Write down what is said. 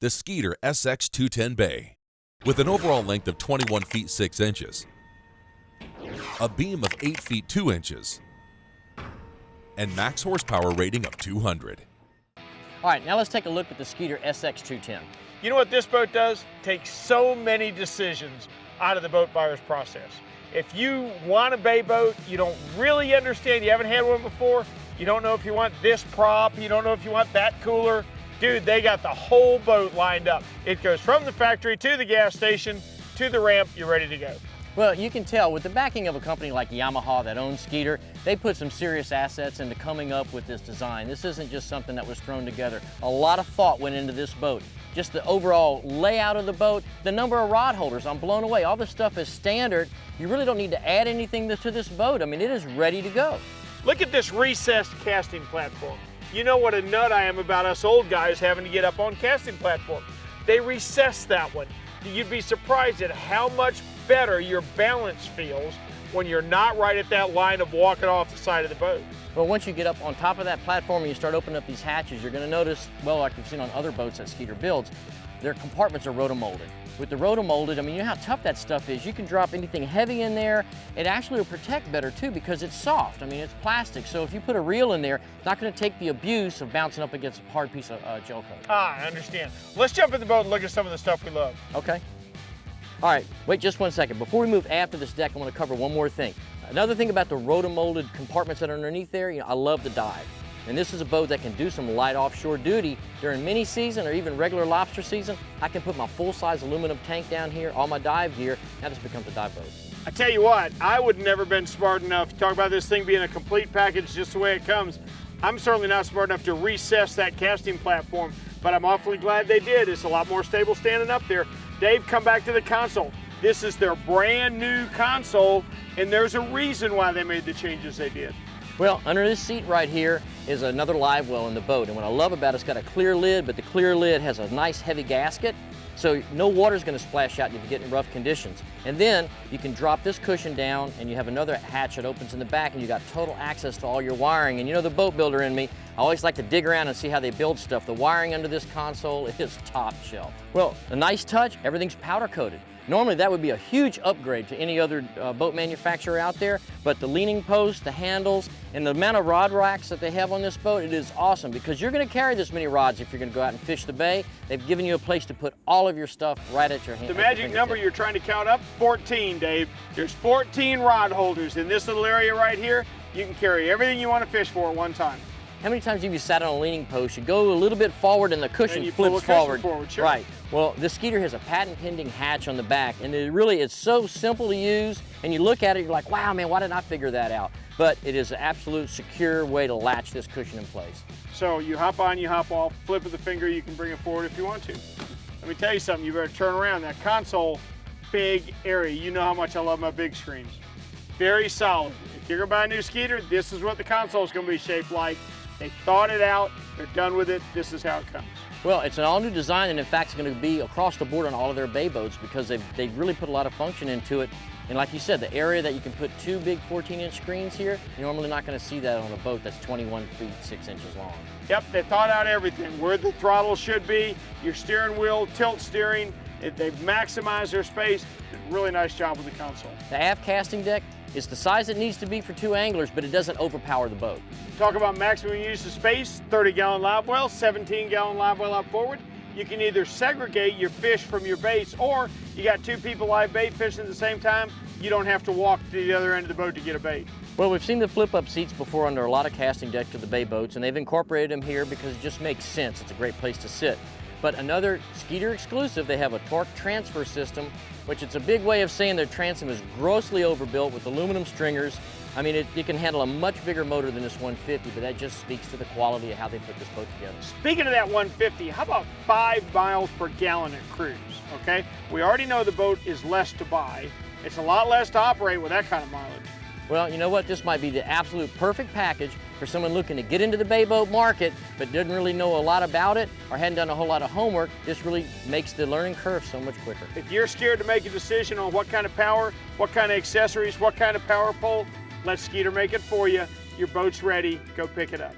the Skeeter SX210 Bay. With an overall length of 21 feet 6 inches, a beam of 8 feet 2 inches, and max horsepower rating of 200. All right, now let's take a look at the Skeeter SX210. You know what this boat does? Takes so many decisions out of the boat buyer's process. If you want a bay boat, you don't really understand, you haven't had one before, you don't know if you want this prop, you don't know if you want that cooler, dude, they got the whole boat lined up. It goes from the factory to the gas station, to the ramp, you're ready to go. Well, you can tell with the backing of a company like Yamaha that owns Skeeter, they put some serious assets into coming up with this design. This isn't just something that was thrown together. A lot of thought went into this boat. Just the overall layout of the boat, the number of rod holders, I'm blown away. All this stuff is standard. You really don't need to add anything to this boat. I mean, it is ready to go. Look at this recessed casting platform. You know what a nut I am about us old guys having to get up on casting platform. They recessed that one. You'd be surprised at how much better your balance feels when you're not right at that line of walking off the side of the boat. Well, once you get up on top of that platform and you start opening up these hatches, you're going to notice, well, like you've seen on other boats that Skeeter builds, their compartments are rotomolded. With the rotomolded, I mean, you know how tough that stuff is. You can drop anything heavy in there. It actually will protect better too because it's soft. I mean, it's plastic. So if you put a reel in there, it's not going to take the abuse of bouncing up against a hard piece of gel coat. Ah, I understand. Let's jump in the boat and look at some of the stuff we love. Okay. All right, wait just 1 second. Before we move after this deck, I want to cover one more thing. Another thing about the rotomolded compartments that are underneath there, you know, I love the dive. And this is a boat that can do some light offshore duty during mini season or even regular lobster season. I can put my full-size aluminum tank down here, all my dive gear. Now this becomes a dive boat. I tell you what, I would never been smart enough to talk about this thing being a complete package just the way it comes. I'm certainly not smart enough to recess that casting platform, but I'm awfully glad they did. It's a lot more stable standing up there. Dave, come back to the console. This is their brand new console, and there's a reason why they made the changes they did. Well, under this seat right here is another live well in the boat. And what I love about it, it's got a clear lid, but the clear lid has a nice heavy gasket, so no water's gonna splash out if you get in rough conditions. And then you can drop this cushion down and you have another hatch that opens in the back and you got total access to all your wiring. And you know the boat builder in me, I always like to dig around and see how they build stuff. The wiring under this console is top shelf. Well, a nice touch, everything's powder coated. Normally that would be a huge upgrade to any other boat manufacturer out there, but the leaning post, the handles, and the amount of rod racks that they have on this boat, it is awesome because you're gonna carry this many rods if you're gonna go out and fish the bay. They've given you a place to put all of your stuff right at your hand. The magic number you're trying to count up, 14, Dave. There's 14 rod holders in this little area right here. You can carry everything you want to fish for at one time. How many times have you sat on a leaning post, you go a little bit forward and the cushion flips forward? Sure. Right. Well, this Skeeter has a patent pending hatch on the back, and it's so simple to use, and you look at it, you're like, wow, man, why didn't I figure that out? But it is an absolute secure way to latch this cushion in place. So you hop on, you hop off, flip of the finger, you can bring it forward if you want to. Let me tell you something, you better turn around. That console, big area. You know how much I love my big screens. Very solid. If you're gonna buy a new Skeeter, this is what the console is gonna be shaped like. They thought it out, they're done with it, this is how it comes. Well, it's an all-new design, and in fact, it's going to be across the board on all of their bay boats because they've really put a lot of function into it. And like you said, the area that you can put two big 14-inch screens here, you're normally not going to see that on a boat that's 21 feet 6 inches long. Yep, they thought out everything, where the throttle should be, your steering wheel, tilt steering. They've maximized their space. Really nice job with the console. The aft casting deck is the size it needs to be for two anglers, but it doesn't overpower the boat. Talk about maximum use of space, 30-gallon live well, 17-gallon live well out forward. You can either segregate your fish from your baits, or you got two people live bait fishing at the same time, you don't have to walk to the other end of the boat to get a bait. Well, we've seen the flip-up seats before under a lot of casting decks to the bay boats, and they've incorporated them here because it just makes sense. It's a great place to sit. But another Skeeter exclusive, they have a torque transfer system, which it's a big way of saying their transom is grossly overbuilt with aluminum stringers. I mean, it can handle a much bigger motor than this 150, but that just speaks to the quality of how they put this boat together. Speaking of that 150, how about 5 miles per gallon at cruise, okay? We already know the boat is less to buy. It's a lot less to operate with that kind of mileage. Well, you know what? This might be the absolute perfect package for someone looking to get into the bay boat market, but doesn't really know a lot about it or hadn't done a whole lot of homework. This really makes the learning curve so much quicker. If you're scared to make a decision on what kind of power, what kind of accessories, what kind of power pole, let Skeeter make it for you. Your boat's ready, go pick it up.